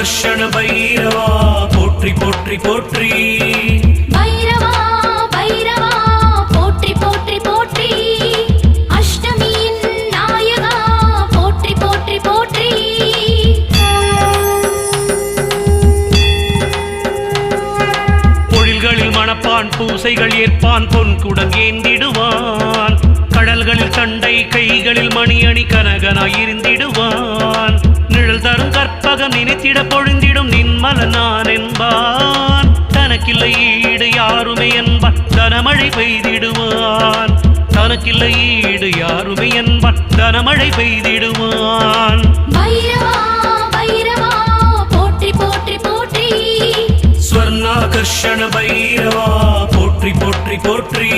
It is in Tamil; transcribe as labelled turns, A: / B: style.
A: ஸ்வர்ணாகர்ஷண பைரவா போற்றி போற்றி போற்றி.
B: பைரவா பைரவா போற்றி போற்றி போற்றி. அஷ்டமியின் நாயகா போற்றி போற்றி போற்றி.
A: பொழில்களில் மணப்பான் பூசைகள் ஏற்பான் பொன் குடம் ஏந்திடுவான். கடல்களில் சண்டை கைகளில் மணியணி கனகனாய் இருந்திடுவான். நிழல் தரும் கற்பகம் நினைத்திட பொழிந்திடும் நின்மல நான் என்பான். தனக்கில்லை ஈடு யாருமே என்பான் தனமழை பெய்திடுவான். தனக்கில்லை ஈடு யாருமே என்பான் தனமழை பெய்திடுவான்.
B: பைரவா பைரவா போற்றி போற்றி போற்றி.
A: ஸ்வர்ணாகர்ஷண பைரவா போற்றி போற்றி போற்றி.